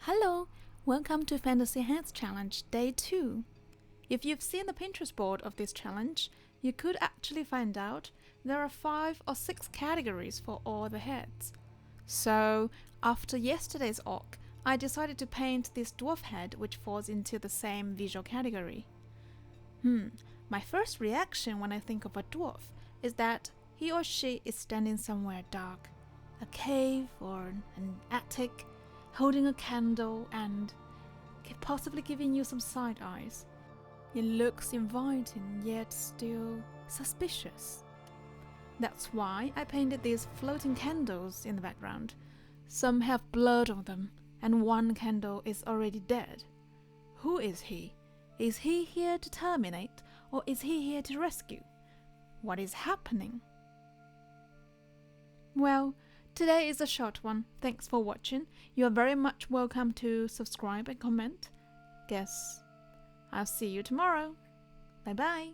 Hello, welcome to Fantasy Hands Challenge Day 2. If you've seen the Pinterest board of this challenge, you could actually find out there are 5 or 6 categories for all the heads. So, after yesterday's orc, I decided to paint this dwarf head which falls into the same visual category. My first reaction when I think of a dwarf is that he or she is standing somewhere dark, a cave or an attic, holding a candle and possibly giving you some side eyes. It looks inviting yet still suspicious. That's why I painted these floating candles in the background. Some have blood on them and one candle is already dead. Who is he? Is he here to terminate or is he here to rescue? What is happening? Well, today is a short one. Thanks for watching. You are very much welcome to subscribe and comment. Guess I'll see you tomorrow. Bye bye.